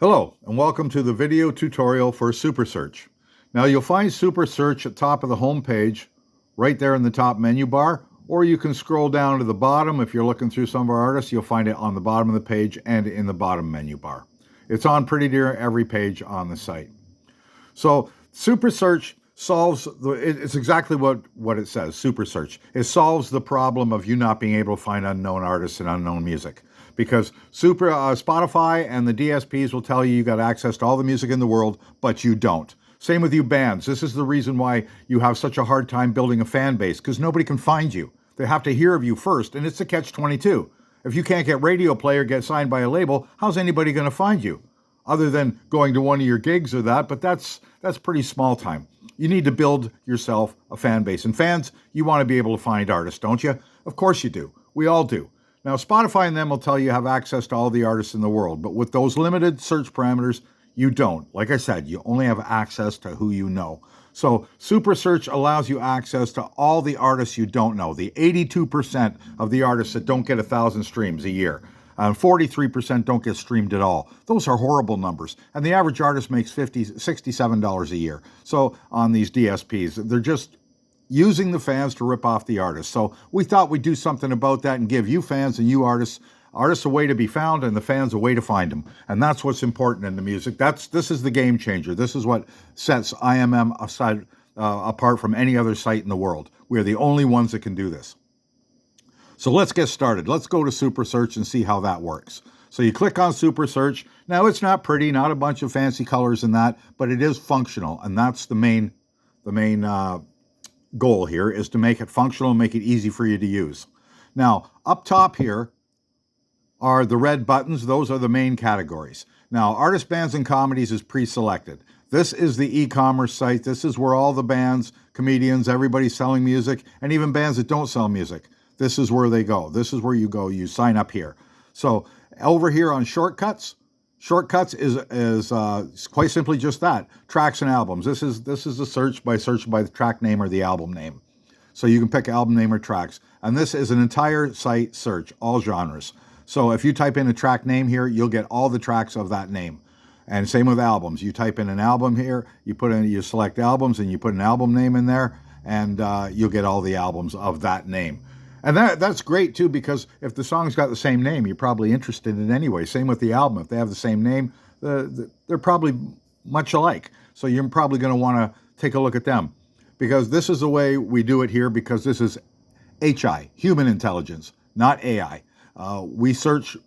Hello, and welcome to the video tutorial for Super Search. Now you'll find Super Search at the top of the home page, right there in the top menu bar, or you can scroll down to the bottom. If you're looking through some of our artists, you'll find it on the bottom of the page and in the bottom menu bar. It's on pretty near every page on the site. So Super Search solves, it's exactly what it says, Super Search. It solves the problem of you not being able to find unknown artists and unknown music. Because Spotify and the DSPs will tell you got access to all the music in the world, but you don't. Same with you bands. This is the reason why you have such a hard time building a fan base, because nobody can find you. They have to hear of you first, and it's a catch-22. If you can't get radio play or get signed by a label, how's anybody going to find you? Other than going to one of your gigs or that, but that's pretty small time. You need to build yourself a fan base. And fans, you want to be able to find artists, don't you? Of course you do. We all do. Now, Spotify and them will tell you have access to all the artists in the world, but with those limited search parameters, you don't. Like I said, you only have access to who you know. So Super Search allows you access to all the artists you don't know, the 82% of the artists that don't get 1,000 streams a year. 43% don't get streamed at all. Those are horrible numbers. And the average artist makes $67 a year. So on these DSPs, they're just using the fans to rip off the artists. So we thought we'd do something about that and give you fans and you artists a way to be found and the fans a way to find them. And that's what's important in the music. This is the game changer. This is what sets IMM apart from any other site in the world. We're the only ones that can do this. So let's get started. Let's go to Super Search and see how that works. So you click on Super Search. Now it's not pretty, not a bunch of fancy colors and that, but it is functional. And that's the main goal here, is to make it functional and make it easy for you to use. Now, up top here are the red buttons. Those are the main categories. Now, artists, bands, and comedies is pre-selected. This is the e-commerce site. This is where all the bands, comedians, everybody's selling music, and even bands that don't sell music. This is where they go. This is where you go. You sign up here. So over here on Shortcuts, Shortcuts is quite simply just that, tracks and albums. This is a search by the track name or the album name. So you can pick album name or tracks. And this is an entire site search, all genres. So if you type in a track name here, you'll get all the tracks of that name. And same with albums. You type in an album here, you select albums and you put an album name in there, and you'll get all the albums of that name. And that's great, too, because if the song's got the same name, you're probably interested in it anyway. Same with the album. If they have the same name, they're probably much alike. So you're probably going to want to take a look at them. Because this is the way we do it here, because this is HI, human intelligence, not AI. We search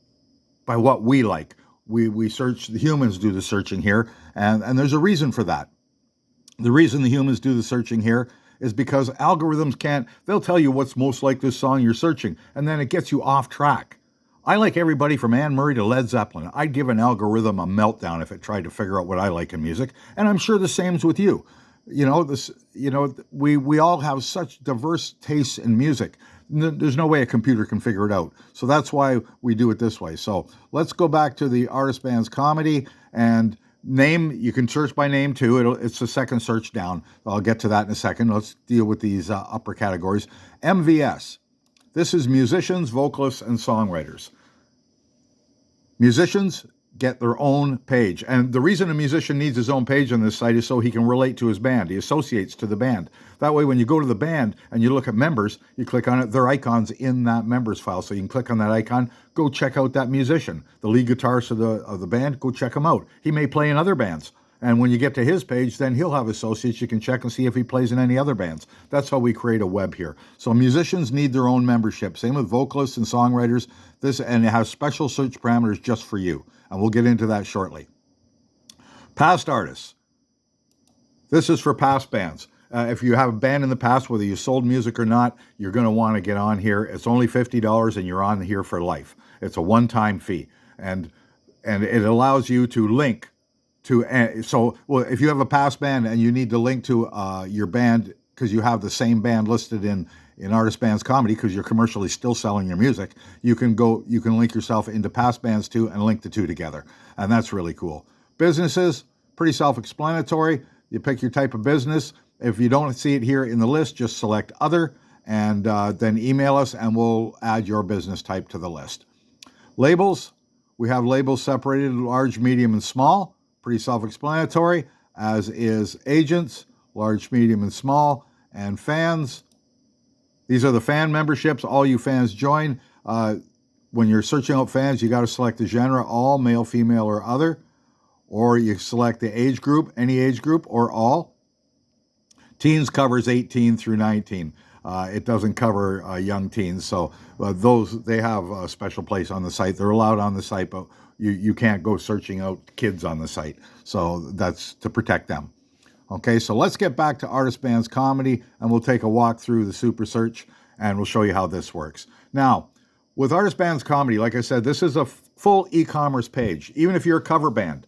by what we like. We search, the humans do the searching here, and there's a reason for that. The reason the humans do the searching here is because algorithms they'll tell you what's most like this song you're searching, and then it gets you off track. I like everybody from Anne Murray to Led Zeppelin. I'd give an algorithm a meltdown if it tried to figure out what I like in music, and I'm sure the same's with you. We all have such diverse tastes in music. There's no way a computer can figure it out. So that's why we do it this way. So let's go back to the artist, bands, comedy, and name. You can search by name too. It's the second search down. I'll get to that in a second. Let's deal with these upper categories. MVS. This is musicians, vocalists, and songwriters. Musicians get their own page. And the reason a musician needs his own page on this site is so he can relate to his band. He associates to the band. That way, when you go to the band and you look at members, you click on it, their icon's in that members file. So you can click on that icon, go check out that musician. The lead guitarist of the band, go check him out. He may play in other bands. And when you get to his page, then he'll have associates. You can check and see if he plays in any other bands. That's how we create a web here. So musicians need their own membership. Same with vocalists and songwriters. And it has special search parameters just for you. And we'll get into that shortly. Past artists. This is for past bands. If you have a band in the past, whether you sold music or not, you're going to want to get on here. It's only $50 and you're on here for life. It's a one-time fee. And it allows you to link to, if you have a past band and you need to link to your band because you have the same band listed in Artist Bands Comedy because you're commercially still selling your music, you can link yourself into past bands too and link the two together. And that's really cool. Businesses, pretty self-explanatory. You pick your type of business. If you don't see it here in the list, just select other and then email us and we'll add your business type to the list. Labels, We have labels separated large, medium, and small. Pretty self-explanatory, as is agents, large, medium, and small, and fans. These are the fan memberships. All you fans join. When you're searching out fans, you got to select the genre, all, male, female, or other. Or you select the age group, any age group, or all. Teens covers 18 through 19. It doesn't cover young teens, so they have a special place on the site. They're allowed on the site, but you can't go searching out kids on the site. So that's to protect them. Okay, so let's get back to Artist Bands Comedy, and we'll take a walk through the Super Search, and we'll show you how this works. Now, with Artist Bands Comedy, like I said, this is a full e-commerce page. Even if you're a cover band,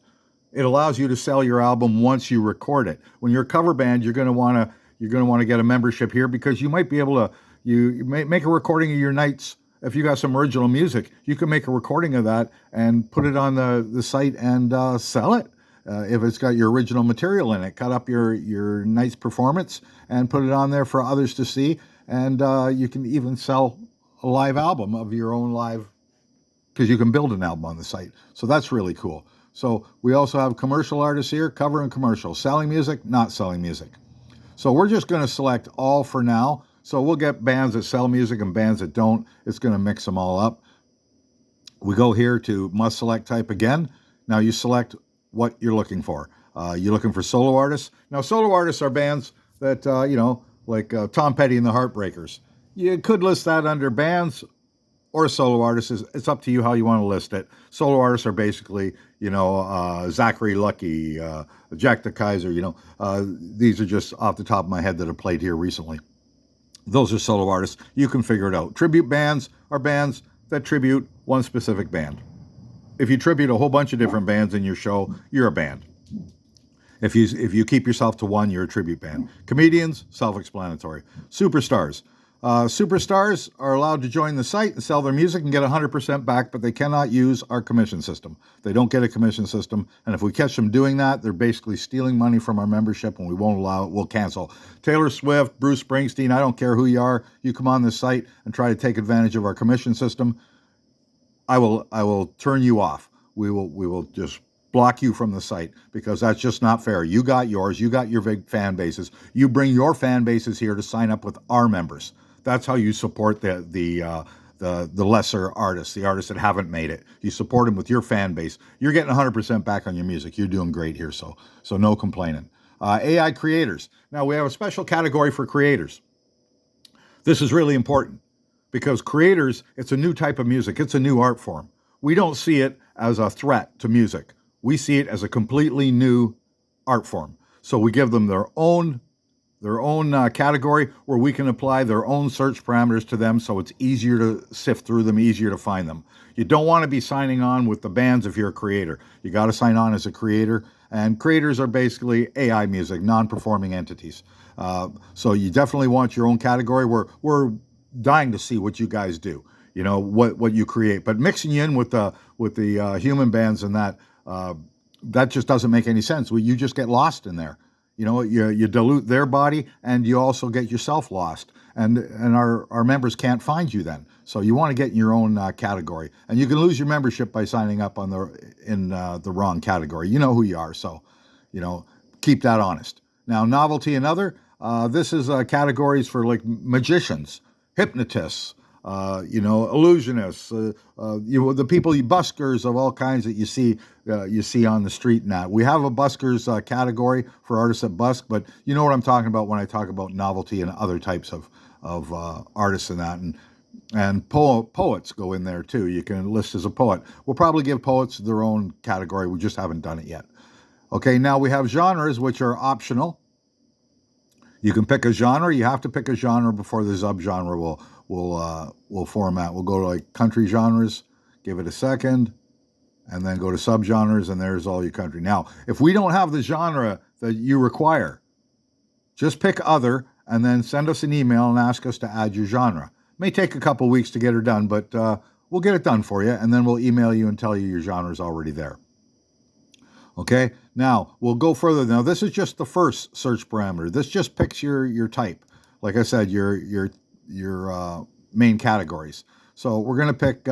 it allows you to sell your album once you record it. When you're a cover band, you're going to want to get a membership here, because you might be able to you make a recording of your nights. If you got some original music, you can make a recording of that and put it on the site and sell it. If it's got your original material in it, cut up your night's performance and put it on there for others to see. And you can even sell a live album of your own live, because you can build an album on the site. So that's really cool. So we also have commercial artists here, cover and commercial, selling music, not selling music. So we're just going to select all for now. So we'll get bands that sell music and bands that don't. It's going to mix them all up. We go here to must select type again. Now you select what you're looking for. You're looking for solo artists. Now solo artists are bands that, like Tom Petty and the Heartbreakers. You could list that under bands or solo artists. It's up to you how you want to list it. Solo artists are basically, Zachary Lucky, Jack the Kaiser, these are just off the top of my head that have played here recently. Those are solo artists. You can figure it out. Tribute bands are bands that tribute one specific band. If you tribute a whole bunch of different bands in your show, you're a band. If you keep yourself to one, you're a tribute band. Comedians, self-explanatory. Superstars. Superstars are allowed to join the site and sell their music and get 100% back, but they cannot use our commission system. They don't get a commission system, and if we catch them doing that, they're basically stealing money from our membership, and we won't allow it. We'll cancel. Taylor Swift, Bruce Springsteen, I don't care who you are. You come on this site and try to take advantage of our commission system, I will turn you off. We will just block you from the site, because that's just not fair. You got yours. You got your big fan bases. You bring your fan bases here to sign up with our members. That's how you support the lesser artists, the artists that haven't made it. You support them with your fan base. You're getting 100% back on your music. You're doing great here, so no complaining. AI creators. Now we have a special category for creators. This is really important, because creators, it's a new type of music. It's a new art form. We don't see it as a threat to music. We see it as a completely new art form. So we give them their own category where we can apply their own search parameters to them, so it's easier to sift through them, easier to find them. You don't want to be signing on with the bands if you're a creator. You got to sign on as a creator, and creators are basically AI music, non-performing entities. So you definitely want your own category. We're dying to see what you guys do, what you create. But mixing you in with the human bands and that just doesn't make any sense. You just get lost in there. You dilute their body, and you also get yourself lost, and our members can't find you then. So you want to get in your own category, and you can lose your membership by signing up in the wrong category. You know who you are, so keep that honest. Now, novelty and other. This is categories for like magicians, hypnotists, illusionists, the people, buskers of all kinds that you see on the street now. We have a buskers category for artists that busk, but you know what I'm talking about when I talk about novelty and other types of artists and that. And poets go in there too. You can list as a poet. We'll probably give poets their own category. We just haven't done it yet. Okay, now we have genres, which are optional. You can pick a genre. You have to pick a genre before the subgenre will format. We'll go to like country genres, give it a second, and then go to subgenres, and there's all your country. Now, if we don't have the genre that you require, just pick other, and then send us an email and ask us to add your genre. It may take a couple weeks to get it done, but we'll get it done for you, and then we'll email you and tell you your genre is already there. Okay, now we'll go further. Now this is just the first search parameter. This just picks your type. Like I said, your main categories. So we're going to pick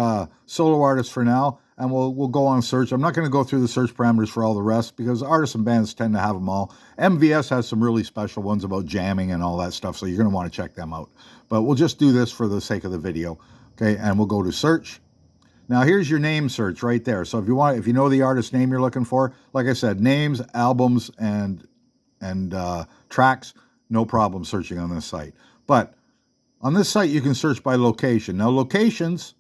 solo artists for now, and we'll go on search. I'm not going to go through the search parameters for all the rest because artists and bands tend to have them all. MVS has some really special ones about jamming and all that stuff, so you're going to want to check them out. But we'll just do this for the sake of the video, okay? And we'll go to search. Now here's your name search right there. So if you know the artist name you're looking for, like I said, names, albums, and tracks, no problem searching on this site. But on this site you can search by location. Now locations,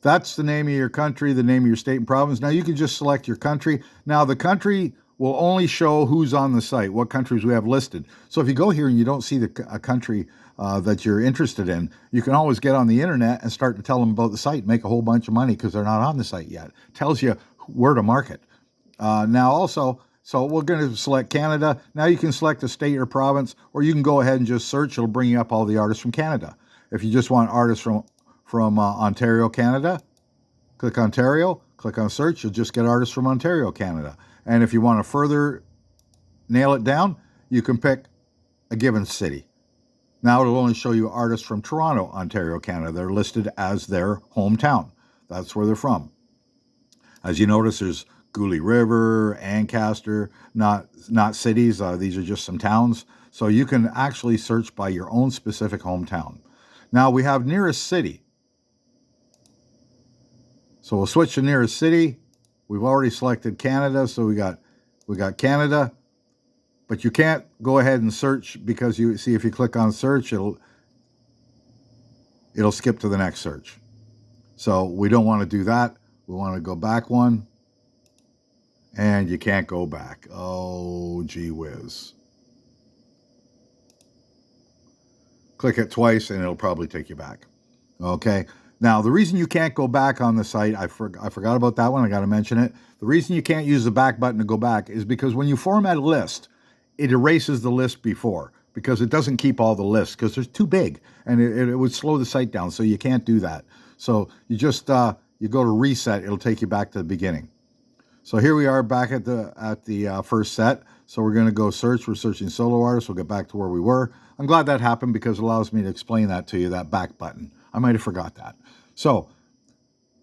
that's the name of your country, the name of your state and province. Now you can just select your country. Now the country will only show who's on the site, what countries we have listed. So if you go here and you don't see a country that you're interested in, you can always get on the internet and start to tell them about the site and make a whole bunch of money because they're not on the site yet. Tells you where to market. Now also, so we're going to select Canada. Now you can select a state or province, or you can go ahead and just search. It'll bring you up all the artists from Canada. If you just want artists from Ontario, Canada, click Ontario, click on search. You'll just get artists from Ontario, Canada. And if you want to further nail it down, you can pick a given city. Now it'll only show you artists from Toronto, Ontario, Canada. They're listed as their hometown. That's where they're from. As you notice, there's Goulet River, Ancaster, not cities. These are just some towns. So you can actually search by your own specific hometown. Now we have nearest city. So we'll switch to nearest city. We've already selected Canada, so we got Canada, but you can't go ahead and search because you see if you click on search, it'll skip to the next search. So we don't want to do that. We want to go back one, and you can't go back. Oh, gee whiz. Click it twice, and it'll probably take you back. Okay. Now, the reason you can't go back on the site, I forgot about that one. I got to mention it. The reason you can't use the back button to go back is because when you format a list, it erases the list before because it doesn't keep all the lists because they're too big and it would slow the site down. So you can't do that. So you just you go to reset. It'll take you back to the beginning. So here we are back at the first set. So we're going to go search. We're searching solo artists. We'll get back to where we were. I'm glad that happened because it allows me to explain that to you, that back button. I might have forgot that. So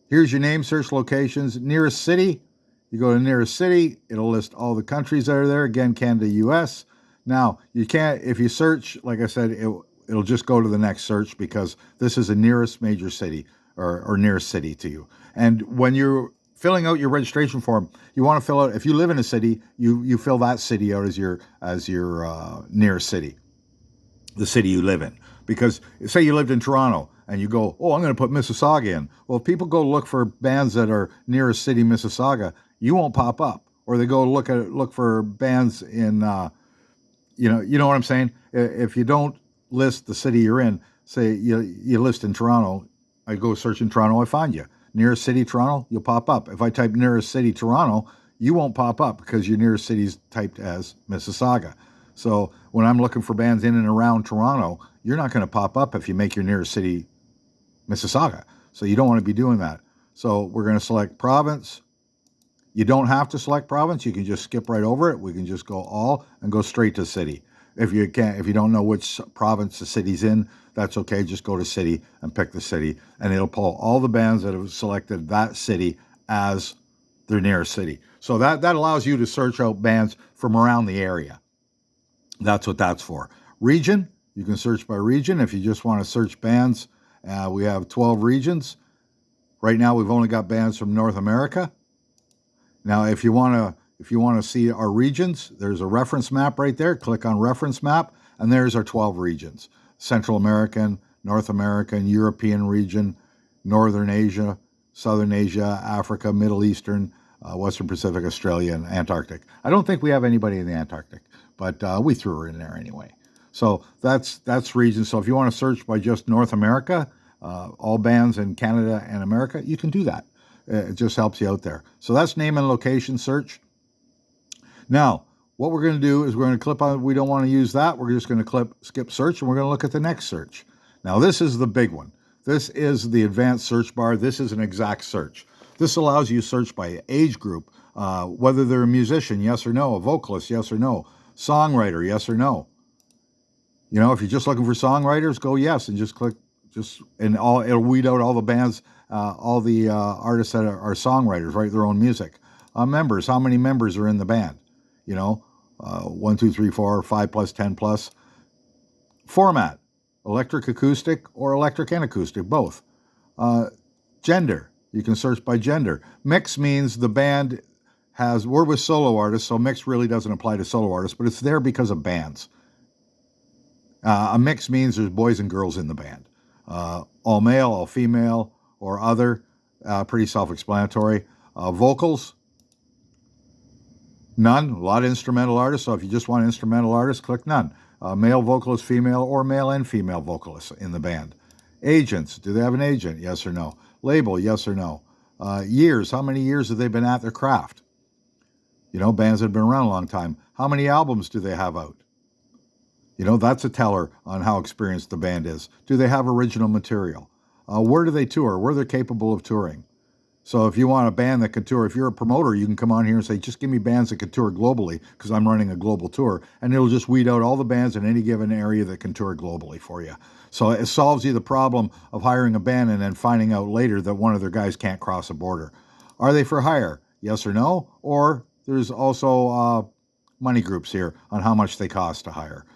here's your name, search locations, nearest city. You go to nearest city, it'll list all the countries that are there. Again, Canada, US. Now, you can't, if you search, like I said, it'll just go to the next search because this is the nearest major city or nearest city to you. And when you're filling out your registration form, you want to fill out, if you live in a city, you fill that city out as your nearest city, the city you live in. Because say you lived in Toronto and you go, oh, I'm going to put Mississauga in. Well, if people go look for bands that are nearest city Mississauga, you won't pop up. Or they go look for bands in, you know what I'm saying? If you don't list the city you're in, say you list in Toronto, I go search in Toronto, I find you. Nearest city Toronto, you'll pop up. If I type nearest city Toronto, you won't pop up because your nearest city is typed as Mississauga. So when I'm looking for bands in and around Toronto, you're not going to pop up if you make your nearest city Mississauga. So you don't want to be doing that. So we're going to select province. You don't have to select province. You can just skip right over it. We can just go all and go straight to city. If you don't know which province the city's in, that's okay. Just go to city and pick the city, and it'll pull all the bands that have selected that city as their nearest city. So that allows you to search out bands from around the area. That's what that's for. Region, you can search by region. If you just want to search bands, we have 12 regions. Right now, we've only got bands from North America. Now, if you want to see our regions, there's a reference map right there. Click on reference map, and there's our 12 regions. Central American, North American, European region, Northern Asia, Southern Asia, Africa, Middle Eastern, Western Pacific, Australia, and Antarctic. I don't think we have anybody in the Antarctic, but we threw her in there anyway. So that's region. So if you want to search by just North America, all bands in Canada and America, you can do that. It just helps you out there. So that's name and location search. Now, what we're going to do is we're going to click on, we don't want to use that. We're just going to skip search, and we're going to look at the next search. Now, this is the big one. This is the advanced search bar. This is an exact search. This allows you to search by age group, whether they're a musician, yes or no, a vocalist, yes or no, songwriter, yes or no. If you're just looking for songwriters, go yes, and just click, it'll weed out all the bands all the artists that are songwriters, write their own music. Members, how many members are in the band? You know, 1, 2, 3, 4, 5 plus, 10 plus. Format, electric acoustic or electric and acoustic, both. Gender, you can search by gender. Mix means the band we're with solo artists, so mix really doesn't apply to solo artists, but it's there because of bands. A mix means there's boys and girls in the band. All male, all female, or other, pretty self-explanatory. Vocals, none. A lot of instrumental artists, so if you just want instrumental artists, click none. Male vocalist, female, or male and female vocalists in the band. Agents, do they have an agent? Yes or no. Label, yes or no. Years, how many years have they been at their craft? You know, bands that have been around a long time. How many albums do they have out? You know, that's a teller on how experienced the band is. Do they have original material? Where do they tour? Where they're capable of touring? So if you want a band that can tour, if you're a promoter, you can come on here and say, just give me bands that can tour globally because I'm running a global tour. And it'll just weed out all the bands in any given area that can tour globally for you. So it solves you the problem of hiring a band and then finding out later that one of their guys can't cross a border. Are they for hire? Yes or no? Or there's also money groups here on how much they cost to hire.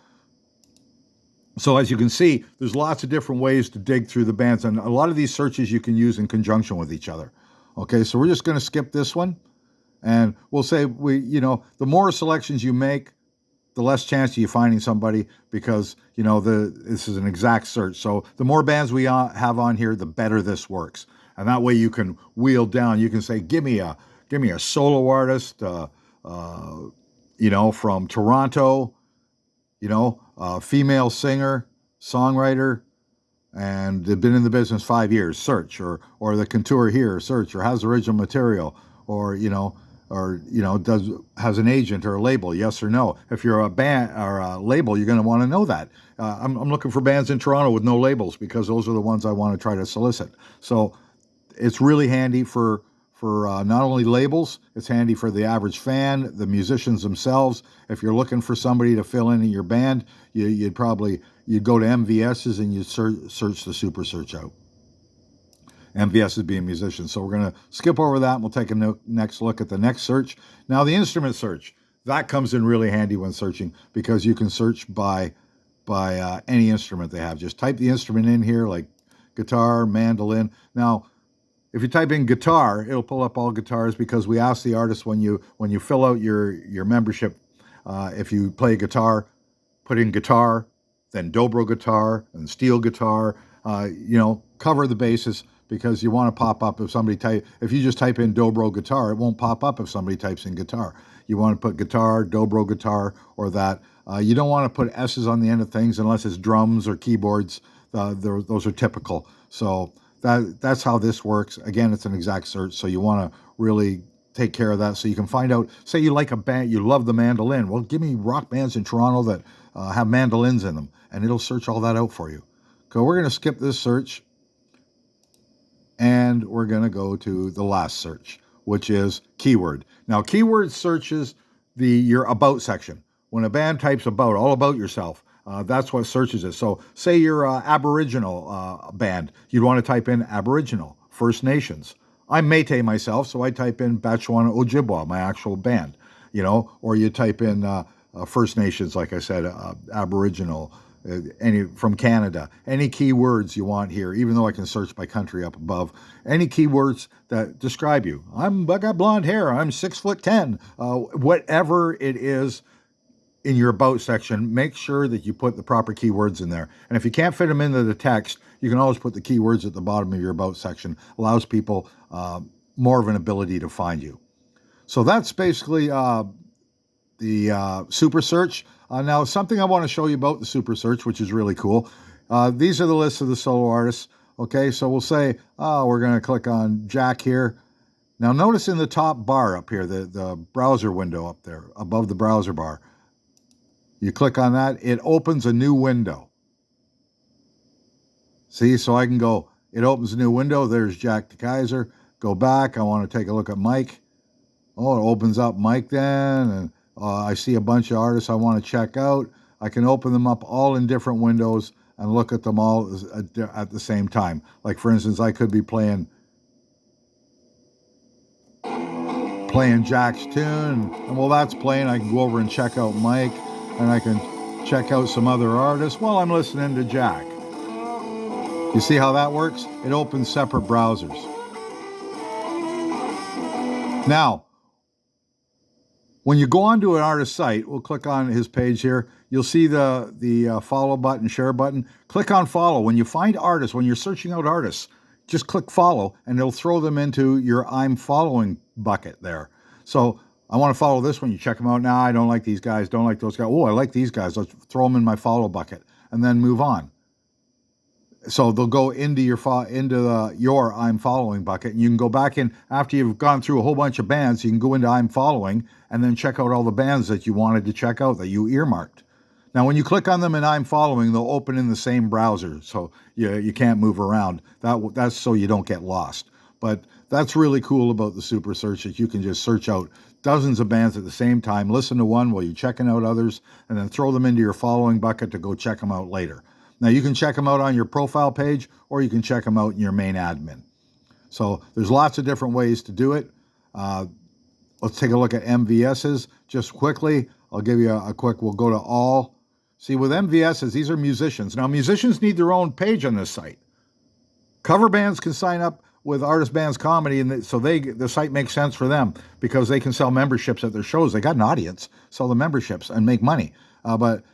So as you can see, there's lots of different ways to dig through the bands, and a lot of these searches you can use in conjunction with each other. Okay, so we're just going to skip this one, and we'll say the more selections you make, the less chance of you finding somebody because this is an exact search. So the more bands we have on here, the better this works, and that way you can wheel down. You can say, give me a solo artist, from Toronto, female singer, songwriter, and they've been in the business 5 years, search, or the can tour here, search, or has original material, or has an agent or a label, yes or no. If you're a band or a label, you're going to want to know that. I'm looking for bands in Toronto with no labels because those are the ones I want to try to solicit. So it's really handy for not only labels, it's handy for the average fan, the musicians themselves. If you're looking for somebody to fill in your band, you'd go to MVS's and you'd search the Super Search out. MVS is being musicians. So we're going to skip over that and we'll take a next look at the next search. Now the instrument search, that comes in really handy when searching because you can search by any instrument they have. Just type the instrument in here like guitar, mandolin. Now, if you type in guitar, it'll pull up all guitars because we ask the artist when you fill out your membership, if you play guitar, put in guitar, then dobro guitar and steel guitar, cover the bases because you want to pop up if you just type in dobro guitar, it won't pop up if somebody types in guitar. You want to put guitar, dobro guitar, or that. You don't want to put S's on the end of things unless it's drums or keyboards. Those are typical. So that's how this works. Again, it's an exact search, so you want to really take care of that so you can find out, say you like a band, you love the mandolin. Well, give me rock bands in Toronto that have mandolins in them, and it'll search all that out for you. So we're going to skip this search, and we're going to go to the last search, which is keyword. Now, keyword searches your about section. When a band types about, all about yourself, that's what searches it. So say you're an Aboriginal band. You'd want to type in Aboriginal, First Nations. I'm Métis myself, so I type in Batchewana Ojibwa, my actual band, or you type in First Nations, like I said, Aboriginal, from Canada. Any keywords you want here, even though I can search by country up above, any keywords that describe you. I got blonde hair, I'm 6'10", whatever it is. In your about section, make sure that you put the proper keywords in there. And if you can't fit them into the text, you can always put the keywords at the bottom of your about section. Allows people more of an ability to find you. So that's basically the Super Search. Now, something I want to show you about the Super Search, which is really cool. These are the lists of the solo artists. Okay, so we'll say, we're going to click on Jack here. Now, notice in the top bar up here, the browser window up there, above the browser bar, you click on that, it opens a new window. See, so I can go, it opens a new window. There's Jack DeKaiser. Go back. I want to take a look at Mike. Oh, it opens up Mike then. And I see a bunch of artists I want to check out. I can open them up all in different windows and look at them all at the same time. Like, for instance, I could be playing playing Jack's tune, and while that's playing, I can go over and check out Mike, and I can check out some other artists while I'm listening to Jack. You see how that works? It opens separate browsers. Now, when you go onto an artist site, we'll click on his page here. You'll see the follow button, share button. Click on follow. When you find artists, when you're searching out artists, just click follow, and it'll throw them into your I'm following bucket there. So I want to follow this one. You check them out. Now, I don't like these guys. Don't like those guys. Oh, I like these guys. Let's throw them in my follow bucket, and then move on. So they'll go into your I'm following bucket, and you can go back in after you've gone through a whole bunch of bands. You can go into I'm following and then check out all the bands that you wanted to check out that you earmarked. Now, when you click on them in I'm following, they'll open in the same browser, so you can't move around. That's so you don't get lost. But that's really cool about the Super Search, that you can just search out dozens of bands at the same time, listen to one while you're checking out others, and then throw them into your following bucket to go check them out later. Now, you can check them out on your profile page, or you can check them out in your main admin. So there's lots of different ways to do it. Let's take a look at MVSs just quickly. I'll give you a quick, we'll go to all. See, with MVSs, these are musicians. Now, musicians need their own page on this site. Cover bands can sign up with Artist Bands Comedy, and so the site makes sense for them because they can sell memberships at their shows. They got an audience, sell the memberships, and make money. But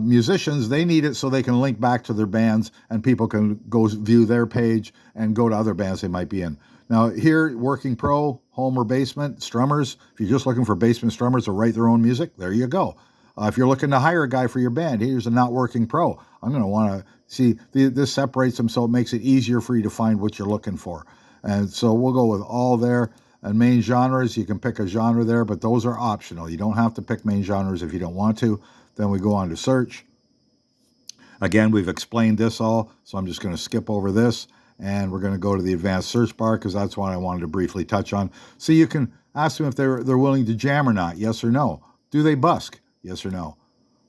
musicians, they need it so they can link back to their bands, and people can go view their page and go to other bands they might be in. Now here, Working Pro, home or basement, strummers. If you're just looking for basement strummers to write their own music, there you go. If you're looking to hire a guy for your band, here's a not working pro. I'm going to want to see, this separates them so it makes it easier for you to find what you're looking for. And so we'll go with all there. And main genres, you can pick a genre there, but those are optional. You don't have to pick main genres if you don't want to. Then we go on to search. Again, we've explained this all, so I'm just going to skip over this, and we're going to go to the advanced search bar because that's what I wanted to briefly touch on. So you can ask them if they're willing to jam or not, yes or no. Do they busk? Yes or no.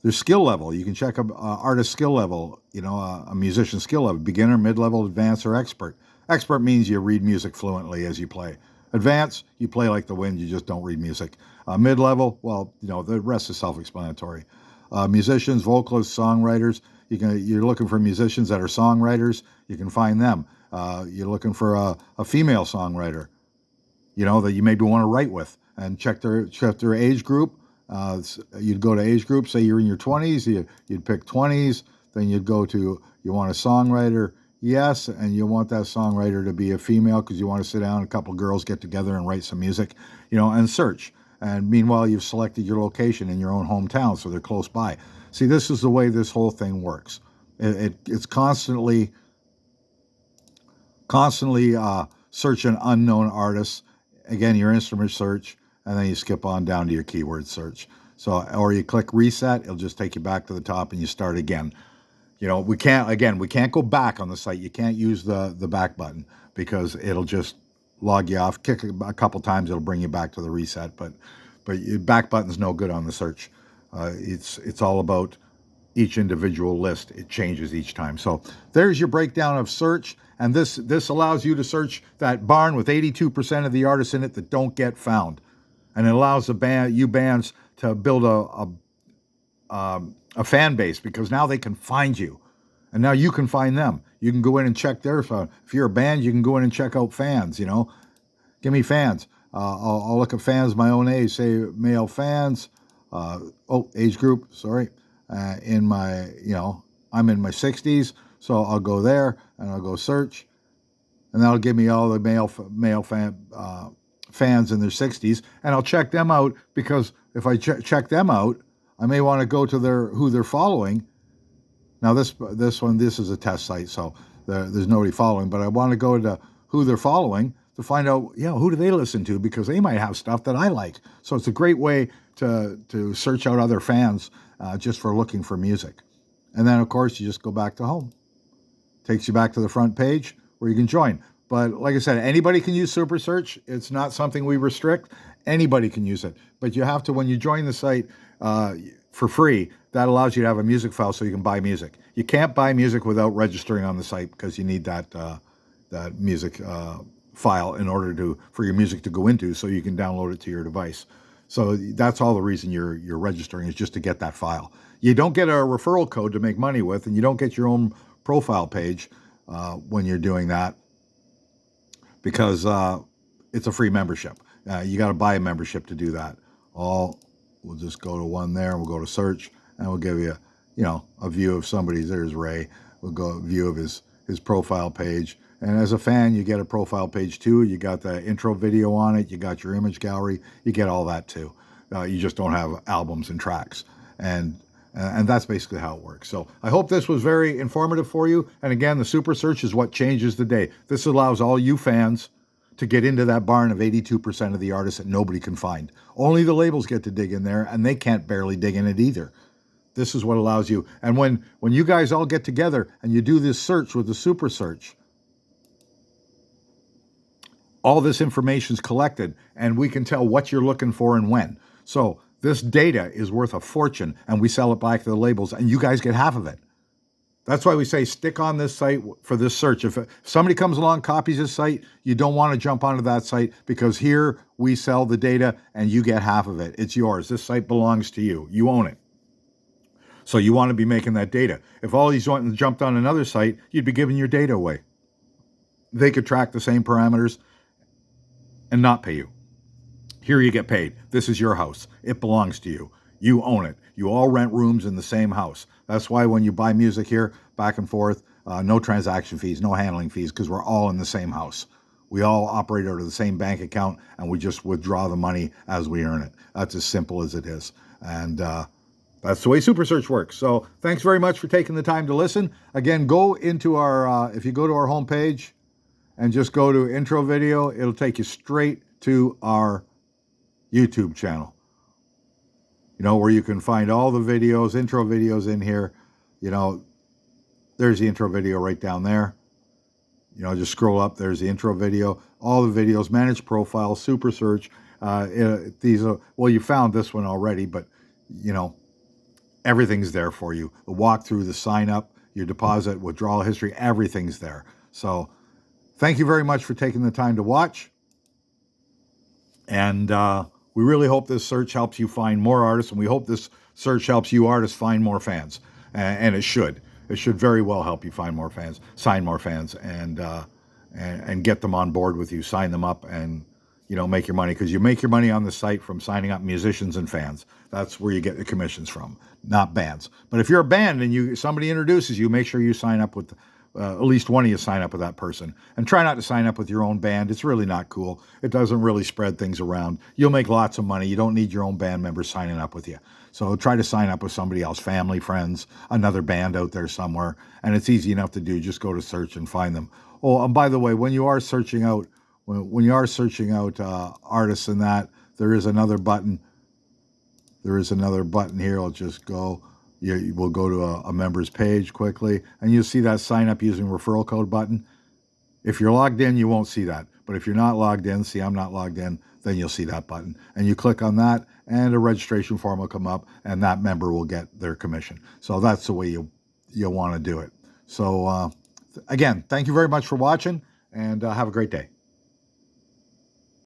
Their skill level, you can check a artist skill level, a musician skill level, beginner, mid-level, advanced, or expert. Expert means you read music fluently as you play. Advanced, you play like the wind, you just don't read music. Mid-level, well, the rest is self-explanatory. Musicians, vocalists, songwriters, you're looking for musicians that are songwriters, you can find them. You're looking for a female songwriter, that you maybe want to write with, and check their age group. You'd go to age group, say you're in your 20s, you'd pick 20s, then you'd go to, you want a songwriter, yes, and you want that songwriter to be a female because you want to sit down, a couple girls get together and write some music, and search. And meanwhile, you've selected your location in your own hometown, so they're close by. See, this is the way this whole thing works. It's constantly searching unknown artists. Again, your instrument search, and then you skip on down to your keyword search. So, or you click reset, it'll just take you back to the top and you start again. We can't go back on the site. You can't use the back button because it'll just log you off. Kick a couple times, it'll bring you back to the reset. But your back button's no good on the search. It's all about each individual list. It changes each time. So there's your breakdown of search. And this allows you to search that barn with 82% of the artists in it that don't get found. And it allows the bands to build a fan base because now they can find you. And now you can find them. You can go in and check their phone. If you're a band, you can go in and check out fans, Give me fans. I'll look at fans my own age, say male fans. Age group, sorry. I'm in my 60s, so I'll go there and I'll go search. And that'll give me all the male fans in their 60s. And I'll check them out because if I check them out, I may want to go to who they're following. Now this is a test site, so there's nobody following, but I want to go to who they're following to find out, who do they listen to, because they might have stuff that I like. So it's a great way to search out other fans just for looking for music. And then, of course, you just go back to home. Takes you back to the front page where you can join. But like I said, anybody can use Super Search. It's not something we restrict. Anybody can use it. But you have to, when you join the site for free, that allows you to have a music file so you can buy music. You can't buy music without registering on the site because you need that music file in order for your music to go into, so you can download it to your device. So that's all the reason you're registering, is just to get that file. You don't get a referral code to make money with, and you don't get your own profile page when you're doing that, because it's a free membership. You got to buy a membership to do that. We'll just go to one there, and we'll go to search, and we'll give you, a view of somebody's. There's Ray. We'll go a view of his profile page. And as a fan, you get a profile page too. You got the intro video on it. You got your image gallery. You get all that too. You just don't have albums and tracks. And that's basically how it works. So I hope this was very informative for you. And again, the Super Search is what changes the day. This allows all you fans to get into that barn of 82% of the artists that nobody can find. Only the labels get to dig in there, and they can't barely dig in it either. This is what allows you. And when you guys all get together and you do this search with the Super Search, all this information is collected, and we can tell what you're looking for and when. So this data is worth a fortune, and we sell it back to the labels, and you guys get half of it. That's why we say stick on this site for this search. If somebody comes along, copies this site, you don't want to jump onto that site, because here we sell the data and you get half of it. It's yours. This site belongs to you. You own it. So you want to be making that data. If all these went and jumped on another site, you'd be giving your data away. They could track the same parameters and not pay you. Here you get paid. This is your house. It belongs to you. You own it. You all rent rooms in the same house. That's why when you buy music here, back and forth, no transaction fees, no handling fees, because we're all in the same house. We all operate out of the same bank account, and we just withdraw the money as we earn it. That's as simple as it is. And that's the way Super Search works. So thanks very much for taking the time to listen. Again, go into our, if you go to our homepage and just go to intro video, it'll take you straight to our YouTube channel, where you can find all the videos, intro videos in here. There's the intro video right down there. Just scroll up, there's the intro video, all the videos, manage profile, Super Search. These are, well, you found this one already, but everything's there for you. The walkthrough, the sign up, your deposit, withdrawal history, everything's there. So thank you very much for taking the time to watch. And we really hope this search helps you find more artists, and we hope this search helps you artists find more fans. And it should. It should very well help you find more fans, sign more fans, and get them on board with you, sign them up, and make your money, because you make your money on the site from signing up musicians and fans. That's where you get the commissions from, not bands. But if you're a band and somebody introduces you, make sure you sign up with at least one of you sign up with that person, and try not to sign up with your own band. It's really not cool. It doesn't really spread things around. You'll make lots of money. You don't need your own band members signing up with you. So try to sign up with somebody else, family, friends, another band out there somewhere. And it's easy enough to do. Just go to search and find them. Oh, and by the way, when you are searching out, artists and that, there is another button. There is another button here. I'll just go. We'll go to a member's page quickly, and you'll see that sign up using referral code button. If you're logged in, you won't see that. But if you're not logged in, see I'm not logged in, then you'll see that button. And you click on that, and a registration form will come up, and that member will get their commission. So that's the way you'll want to do it. So again, thank you very much for watching, and have a great day.